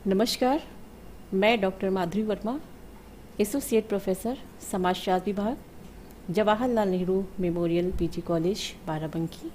नमस्कार, मैं डॉक्टर माधुरी Verma, associate professor समाजशास्त्र विभाग, Jawaharlal Nehru memorial PG college Barabanki.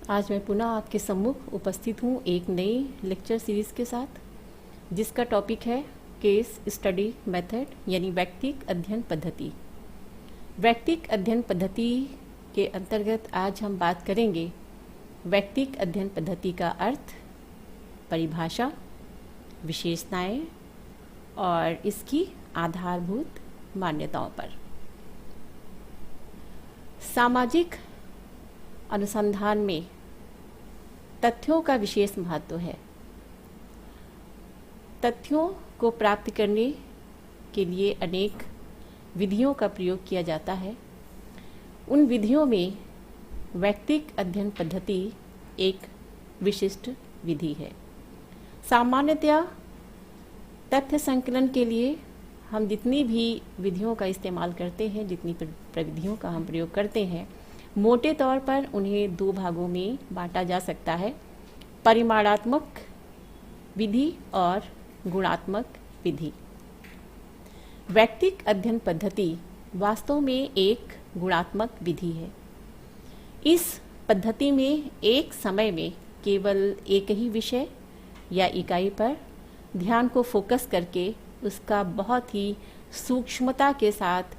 आज मैं पुनः आपके सम्मुख उपस्थित हूँ एक नई लेक्चर सीरीज़ के साथ, जिसका टॉपिक है केस स्टडी मेथड यानी व्यक्तिक अध्ययन पद्धति। व्यक्तिक अध्ययन पद्धति के अंतर्गत आज हम बात करेंगे व्यक्तिक अध्ययन पद्धति का अर्थ, परिभाषा, विशेषताएं और इसकी आधारभूत मान्यताओं पर। सामाजिक अनुसंधान में तथ्यों का विशेष महत्व है। तथ्यों को प्राप्त करने के लिए अनेक विधियों का प्रयोग किया जाता है। उन विधियों में व्यक्तिक अध्ययन पद्धति एक विशिष्ट विधि है। सामान्यतया तथ्य संकलन के लिए हम जितनी भी विधियों का इस्तेमाल करते हैं, जितनी प्रविधियों का हम प्रयोग करते हैं, मोटे तौर पर उन्हें दो भागों में बांटा जा सकता है, परिमाणात्मक विधि और गुणात्मक विधि। व्यक्तिक अध्ययन पद्धति वास्तव में एक गुणात्मक विधि है। इस पद्धति में एक समय में केवल एक ही विषय या इकाई पर ध्यान को फोकस करके उसका बहुत ही सूक्ष्मता के साथ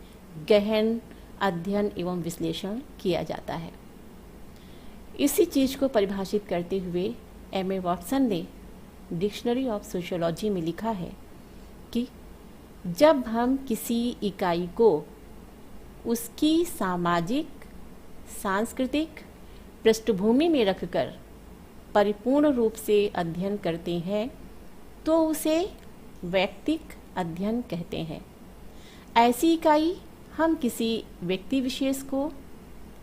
गहन अध्ययन एवं विश्लेषण किया जाता है। इसी चीज़ को परिभाषित करते हुए एम.ए. वॉटसन ने डिक्शनरी ऑफ सोशियोलॉजी में लिखा है कि जब हम किसी इकाई को उसकी सामाजिक, सांस्कृतिक पृष्ठभूमि में रखकर परिपूर्ण रूप से अध्ययन करते हैं तो उसे व्यक्तिक अध्ययन कहते हैं। ऐसी इकाई हम किसी व्यक्ति विशेष को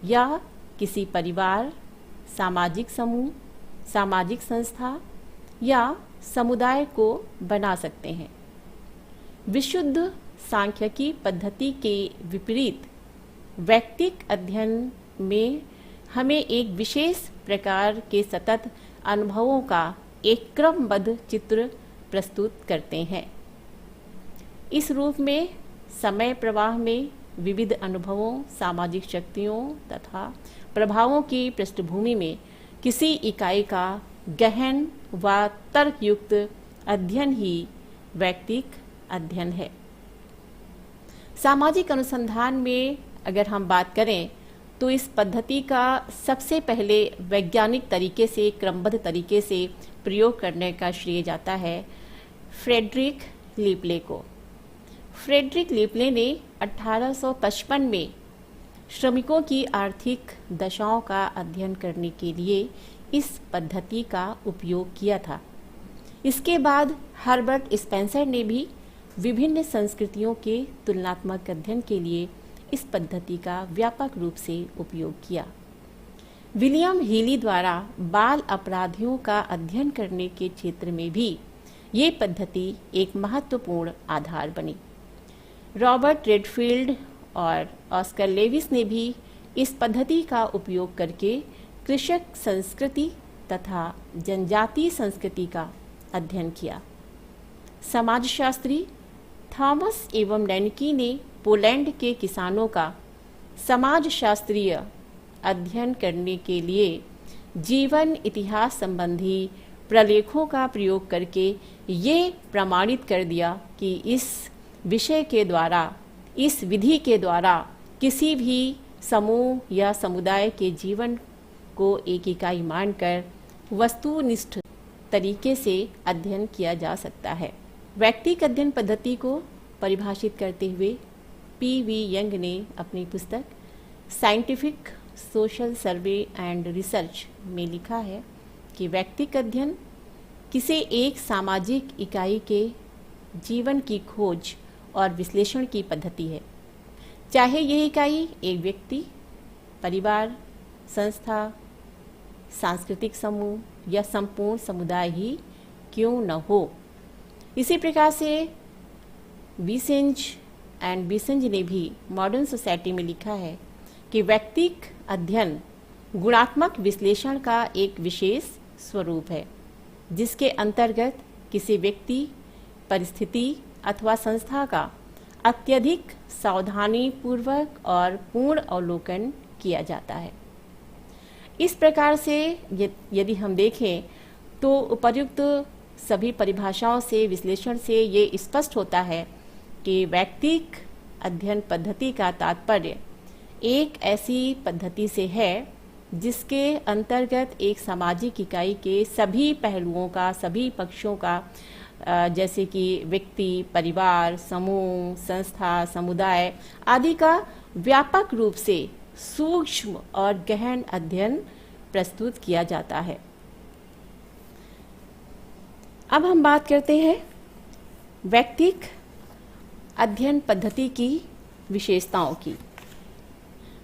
या किसी परिवार, सामाजिक समूह, सामाजिक संस्था या समुदाय को बना सकते हैं। विशुद्ध सांख्यिकी पद्धति के विपरीत व्यक्तिक अध्ययन में हमें एक विशेष प्रकार के सतत अनुभवों का एक क्रमबद्ध चित्र प्रस्तुत करते हैं। इस रूप में समय प्रवाह में विविध अनुभवों, सामाजिक शक्तियों तथा प्रभावों की पृष्ठभूमि में किसी इकाई का गहन व तर्कयुक्त अध्ययन ही व्यक्तिक अध्ययन है। सामाजिक अनुसंधान में अगर हम बात करें तो इस पद्धति का सबसे पहले वैज्ञानिक तरीके से, क्रमबद्ध तरीके से प्रयोग करने का श्रेय जाता है फ्रेडरिक लीपले को। फ्रेडरिक लीपले ने 1855 में श्रमिकों की आर्थिक दशाओं का अध्ययन करने के लिए इस पद्धति का उपयोग किया था। इसके बाद हर्बर्ट स्पेंसर ने भी विभिन्न संस्कृतियों के तुलनात्मक अध्ययन के लिए इस पद्धति का व्यापक रूप से उपयोग किया। विलियम हीली द्वारा बाल अपराधियों का अध्ययन करने के क्षेत्र में भी ये पद्धति एक महत्वपूर्ण आधार बनी। रॉबर्ट रेडफील्ड और ऑस्कर लेविस ने भी इस पद्धति का उपयोग करके कृषक संस्कृति तथा जनजातीय संस्कृति का अध्ययन किया। समाजशास्त्री थॉमस एवं डैनकी ने पोलैंड के किसानों का समाजशास्त्रीय अध्ययन करने के लिए जीवन इतिहास संबंधी प्रलेखों का प्रयोग करके ये प्रमाणित कर दिया कि इस विषय के द्वारा, इस विधि के द्वारा किसी भी समूह या समुदाय के जीवन को एक इकाई मानकर वस्तुनिष्ठ तरीके से अध्ययन किया जा सकता है। व्यक्तिक अध्ययन पद्धति को परिभाषित करते हुए P.V. यंग ने अपनी पुस्तक scientific social survey and research में लिखा है कि व्यक्तिक अध्ययन किसी एक सामाजिक इकाई के जीवन की खोज और विश्लेषण की पद्धति है, चाहे यह इकाई एक व्यक्ति, परिवार, संस्था, सांस्कृतिक समूह या संपूर्ण समुदाय ही क्यों न हो। इसी प्रकार से बिसेंज ने भी मॉडर्न सोसाइटी में लिखा है कि व्यक्तिक अध्ययन गुणात्मक विश्लेषण का एक विशेष स्वरूप है, जिसके अंतर्गत किसी व्यक्ति, परिस्थिति अथवा संस्था का अत्यधिक सावधानी पूर्वक और पूर्ण अवलोकन किया जाता है। इस प्रकार से यदि हम देखें तो उपर्युक्त सभी परिभाषाओं से, विश्लेषण से ये स्पष्ट होता है कि वैयक्तिक अध्ययन पद्धति का तात्पर्य एक ऐसी पद्धति से है जिसके अंतर्गत एक सामाजिक इकाई के सभी पहलुओं का, सभी पक्षों का, जैसे कि व्यक्ति, परिवार, समूह, संस्था, समुदाय आदि का व्यापक रूप से सूक्ष्म और गहन अध्ययन प्रस्तुत किया जाता है। अब हम बात करते हैं वैयक्तिक अध्ययन पद्धति की विशेषताओं की।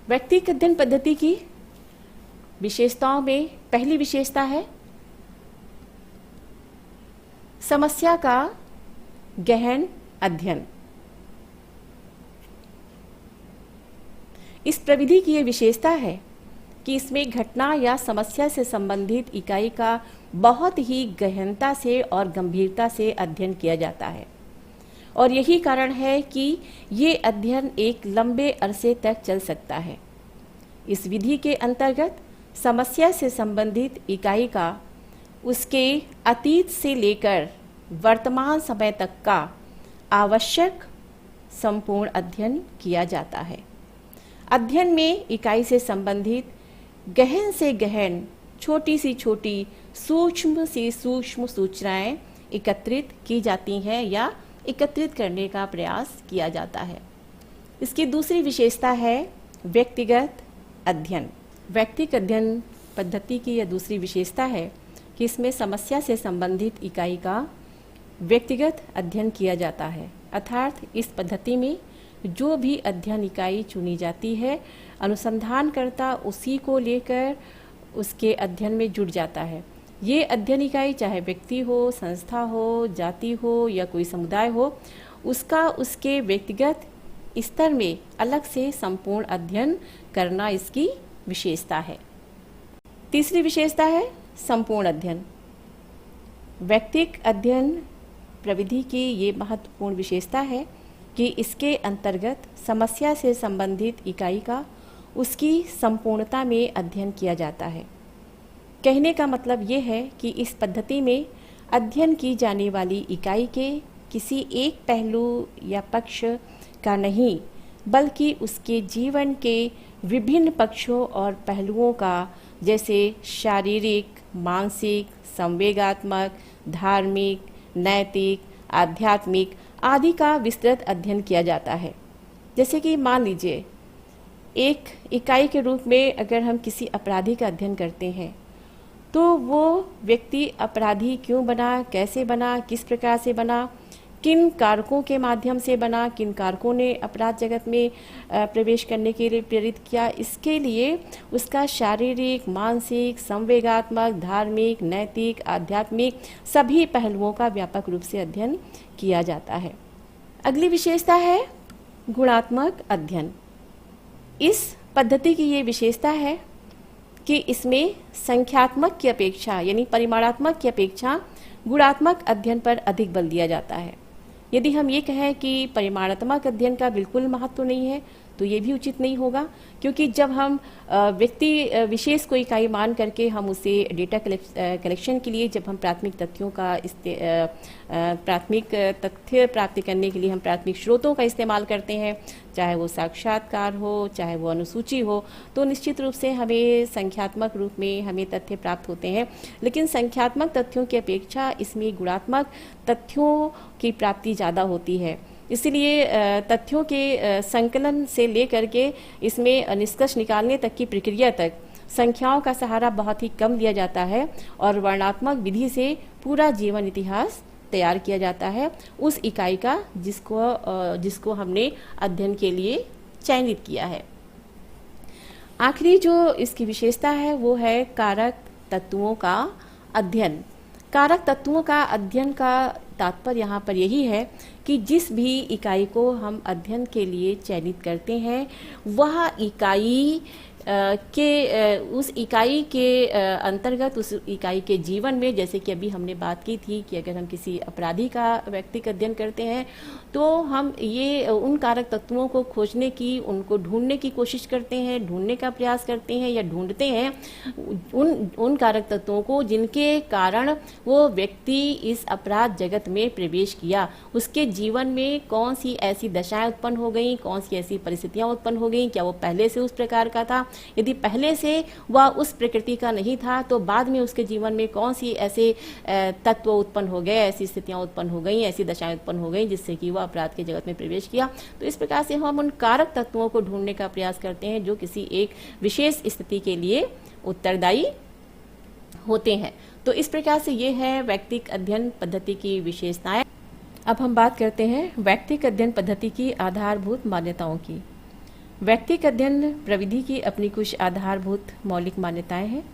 वैयक्तिक अध्ययन पद्धति की विशेषताओं में पहली विशेषता है समस्या का गहन अध्ययन। इस प्रविधि की यह विशेषता है कि इसमें घटना या समस्या से संबंधित इकाई का बहुत ही गहनता से और गंभीरता से अध्ययन किया जाता है और यही कारण है कि ये अध्ययन एक लंबे अरसे तक चल सकता है। इस विधि के अंतर्गत समस्या से संबंधित इकाई का उसके अतीत से लेकर वर्तमान समय तक का आवश्यक संपूर्ण अध्ययन किया जाता है। अध्ययन में इकाई से संबंधित गहन से गहन, छोटी सी छोटी, सूक्ष्म से सूक्ष्म सूचनाएं एकत्रित की जाती हैं या एकत्रित करने का प्रयास किया जाता है। इसकी दूसरी विशेषता है व्यक्तिगत अध्ययन। व्यक्तिगत अध्ययन पद्धति की यह दूसरी विशेषता है कि इसमें समस्या से संबंधित इकाई का व्यक्तिगत अध्ययन किया जाता है, अर्थात इस पद्धति में जो भी अध्ययन इकाई चुनी जाती है, अनुसंधानकर्ता उसी को लेकर उसके अध्ययन में जुट जाता है। ये अध्ययन इकाई चाहे व्यक्ति हो, संस्था हो, जाति हो या कोई समुदाय हो, उसका उसके व्यक्तिगत स्तर में अलग से संपूर्ण अध्ययन करना इसकी विशेषता है। तीसरी विशेषता है संपूर्ण अध्ययन। व्यक्तिक अध्ययन प्रविधि की ये महत्वपूर्ण विशेषता है कि इसके अंतर्गत समस्या से संबंधित इकाई का उसकी संपूर्णता में अध्ययन किया जाता है। कहने का मतलब ये है कि इस पद्धति में अध्ययन की जाने वाली इकाई के किसी एक पहलू या पक्ष का नहीं, बल्कि उसके जीवन के विभिन्न पक्षों और पहलुओं का, जैसे शारीरिक, मानसिक, संवेगात्मक, धार्मिक, नैतिक, आध्यात्मिक आदि का विस्तृत अध्ययन किया जाता है। जैसे कि मान लीजिए एक इकाई के रूप में अगर हम किसी अपराधी का अध्ययन करते हैं तो वो व्यक्ति अपराधी क्यों बना, कैसे बना, किस प्रकार से बना, किन कारकों के माध्यम से बना, किन कारकों ने अपराध जगत में प्रवेश करने के लिए प्रेरित किया, इसके लिए उसका शारीरिक, मानसिक, संवेगात्मक, धार्मिक, नैतिक, आध्यात्मिक सभी पहलुओं का व्यापक रूप से अध्ययन किया जाता है। अगली विशेषता है गुणात्मक अध्ययन। इस पद्धति की ये विशेषता है कि इसमें संख्यात्मक की अपेक्षा यानी परिमाणात्मक की अपेक्षा गुणात्मक अध्ययन पर अधिक बल दिया जाता है। यदि हम ये कहें कि परिमाणात्मक अध्ययन का बिल्कुल महत्व नहीं है तो ये भी उचित नहीं होगा, क्योंकि जब हम व्यक्ति विशेष को इकाई मान करके हम उसे डेटा कलेक्शन के लिए, जब हम प्राथमिक तथ्य प्राप्त करने के लिए हम प्राथमिक स्रोतों का इस्तेमाल करते हैं, चाहे वो साक्षात्कार हो, चाहे वो अनुसूची हो, तो निश्चित रूप से हमें संख्यात्मक रूप में हमें तथ्य प्राप्त होते हैं। लेकिन संख्यात्मक तथ्यों की अपेक्षा इसमें गुणात्मक तथ्यों की प्राप्ति ज़्यादा होती है। इसलिए तथ्यों के संकलन से लेकर के इसमें निष्कर्ष निकालने तक की प्रक्रिया तक संख्याओं का सहारा बहुत ही कम लिया जाता है और वर्णनात्मक विधि से पूरा जीवन इतिहास तैयार किया जाता है उस इकाई का जिसको हमने अध्ययन के लिए चयनित किया है। आखिरी जो इसकी विशेषता है वो है कारक तत्वों का अध्ययन। कारक तत्वों का अध्ययन का तात्पर्य यहाँ पर यही है कि जिस भी इकाई को हम अध्ययन के लिए चयनित करते हैं वह इकाई उस इकाई के अंतर्गत, उस इकाई के जीवन में, जैसे कि अभी हमने बात की थी कि अगर हम किसी अपराधी का व्यक्तिगत अध्ययन करते हैं तो हम ये उन कारक तत्वों को खोजने की, उनको ढूंढने की कोशिश करते हैं, ढूंढने का प्रयास करते हैं या ढूंढते हैं उन कारक तत्वों को जिनके कारण वो व्यक्ति इस अपराध जगत में प्रवेश किया। उसके जीवन में कौन सी ऐसी दशाएं उत्पन्न हो गई, कौन सी ऐसी परिस्थितियां उत्पन्न हो गई, क्या वो पहले से उस प्रकार का था, यदि पहले से वह उस प्रकृति का नहीं था तो बाद में उसके जीवन में कौन सी ऐसे तत्व उत्पन्न हो गए, ऐसी स्थितियां उत्पन्न हो गई, ऐसी दशाएं उत्पन्न हो गई जिससे कि वह अपराध के जगत में प्रवेश किया। तो इस प्रकार से हम उन कारक तत्वों को ढूंढने का प्रयास करते हैं जो किसी एक विशेष स्थिति के लिए उत्तरदायी होते हैं। तो इस प्रकार से ये है व्यक्तिगत अध्ययन पद्धति की विशेषताएं। अब हम बात करते हैं व्यक्तिगत अध्ययन पद्धति की आधारभूत मान्यताओं की। व्यक्तिगत अध्ययन प्रविधि की अपनी कुछ आधारभूत मौलिक मान्यताएं हैं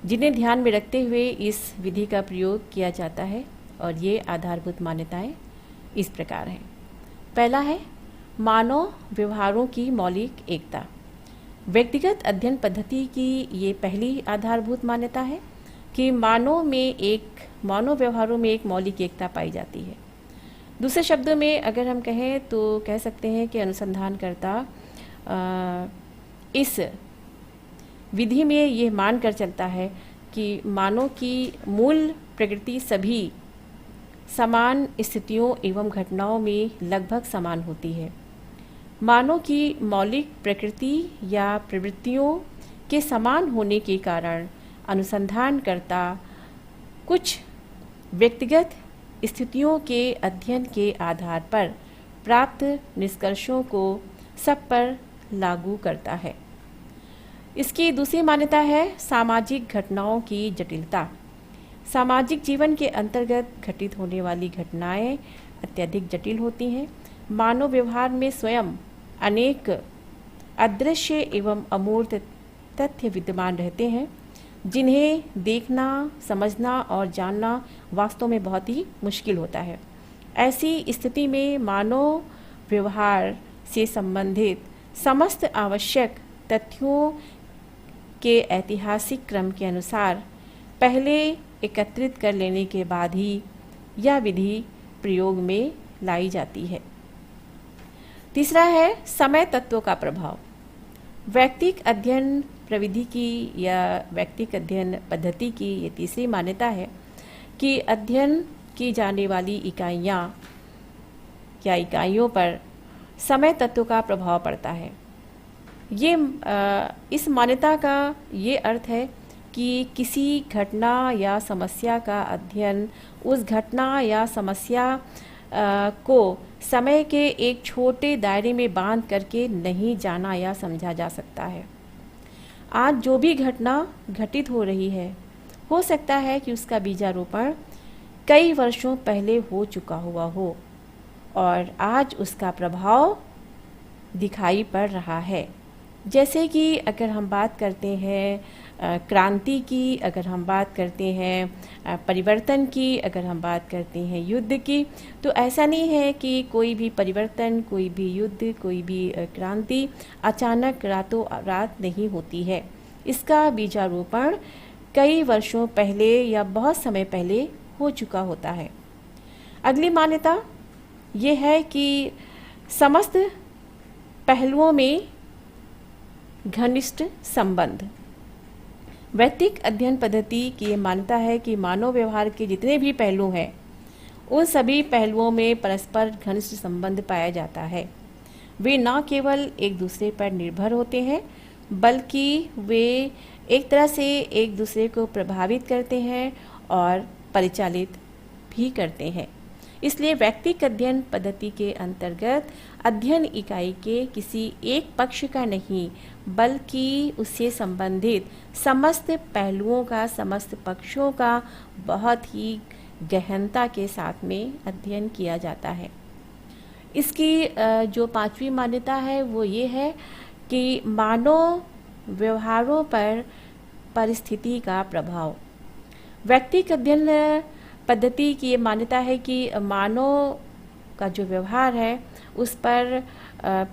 जिन्हें ध्यान में रखते हुए इस विधि का प्रयोग किया जाता है, और ये आधारभूत मान्यताएं इस प्रकार हैं। पहला है मानव व्यवहारों की मौलिक एकता। व्यक्तिगत अध्ययन पद्धति की ये पहली आधारभूत मान्यता है कि मानव व्यवहारों में एक मौलिक एकता पाई जाती है। दूसरे शब्दों में अगर हम कहें तो कह सकते हैं कि अनुसंधानकर्ता इस विधि में यह मानकर चलता है कि मानव की मूल प्रकृति सभी समान स्थितियों एवं घटनाओं में लगभग समान होती है। मानव की मौलिक प्रकृति या प्रवृत्तियों के समान होने के कारण अनुसंधानकर्ता कुछ व्यक्तिगत स्थितियों के अध्ययन के आधार पर प्राप्त निष्कर्षों को सब पर लागू करता है। इसकी दूसरी मान्यता है सामाजिक घटनाओं की जटिलता। सामाजिक जीवन के अंतर्गत घटित होने वाली घटनाएं अत्यधिक जटिल होती हैं। मानव व्यवहार में स्वयं अनेक अदृश्य एवं अमूर्त तथ्य विद्यमान रहते हैं जिन्हें देखना, समझना और जानना वास्तव में बहुत ही मुश्किल होता है। ऐसी स्थिति में मानव व्यवहार से संबंधित समस्त आवश्यक तथ्यों के ऐतिहासिक क्रम के अनुसार पहले एकत्रित कर लेने के बाद ही यह विधि प्रयोग में लाई जाती है। तीसरा है समय तत्व का प्रभाव। व्यक्तिगत अध्ययन प्रविधि की या व्यक्तिगत अध्ययन पद्धति की ये तीसरी मान्यता है कि अध्ययन की जाने वाली इकाइयाँ या इकाइयों पर समय तत्व का प्रभाव पड़ता है। इस मान्यता का ये अर्थ है कि किसी घटना या समस्या का अध्ययन उस घटना या समस्या को समय के एक छोटे दायरे में बांध करके नहीं जाना या समझा जा सकता है। आज जो भी घटना घटित हो रही है, हो सकता है कि उसका बीजारोपण कई वर्षों पहले हो चुका हुआ हो और आज उसका प्रभाव दिखाई पड़ रहा है। जैसे कि अगर हम बात करते हैं क्रांति की, अगर हम बात करते हैं परिवर्तन की, अगर हम बात करते हैं युद्ध की, तो ऐसा नहीं है कि कोई भी परिवर्तन, कोई भी युद्ध, कोई भी क्रांति अचानक रातों रात नहीं होती है। इसका बीजारोपण कई वर्षों पहले या बहुत समय पहले हो चुका होता है। अगली मान्यता ये है कि समस्त पहलुओं में घनिष्ठ संबंध। व्यक्तिगत अध्ययन पद्धति की ये मान्यता है कि मानव व्यवहार के जितने भी पहलू हैं उन सभी पहलुओं में परस्पर घनिष्ठ संबंध पाया जाता है। वे न केवल एक दूसरे पर निर्भर होते हैं बल्कि वे एक तरह से एक दूसरे को प्रभावित करते हैं और परिचालित भी करते हैं। इसलिए व्यक्तिगत अध्ययन पद्धति के अंतर्गत अध्ययन इकाई के किसी एक पक्ष का नहीं बल्कि उससे संबंधित समस्त पहलुओं का, समस्त पक्षों का बहुत ही गहनता के साथ में अध्ययन किया जाता है। इसकी जो पांचवी मान्यता है वो ये है कि मानव व्यवहारों पर परिस्थिति का प्रभाव। व्यक्तिगत अध्ययन पद्धति की ये मान्यता है कि मानव का जो व्यवहार है उस पर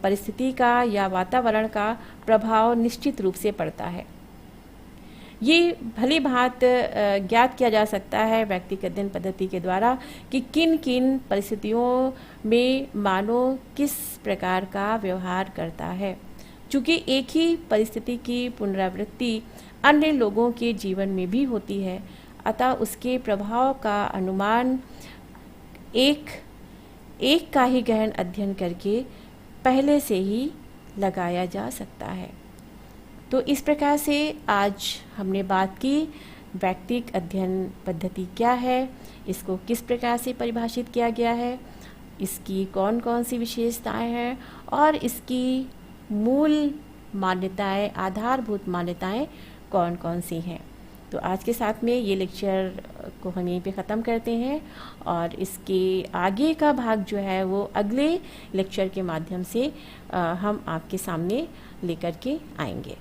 परिस्थिति का या वातावरण का प्रभाव निश्चित रूप से पड़ता है। ये भली भांत ज्ञात किया जा सकता है व्यक्तिगत अध्ययन पद्धति के द्वारा कि किन किन परिस्थितियों में मानव किस प्रकार का व्यवहार करता है। चूँकि एक ही परिस्थिति की पुनरावृत्ति अन्य लोगों के जीवन में भी होती है, अतः उसके प्रभाव का अनुमान एक का ही गहन अध्ययन करके पहले से ही लगाया जा सकता है। तो इस प्रकार से आज हमने बात की व्यक्तिगत अध्ययन पद्धति क्या है, इसको किस प्रकार से परिभाषित किया गया है, इसकी कौन कौन सी विशेषताएं हैं और इसकी मूल मान्यताएं, आधारभूत मान्यताएं कौन कौन सी हैं। तो आज के साथ में ये लेक्चर को हम यहीं पे ख़त्म करते हैं और इसके आगे का भाग जो है वो अगले लेक्चर के माध्यम से हम आपके सामने लेकर के आएंगे।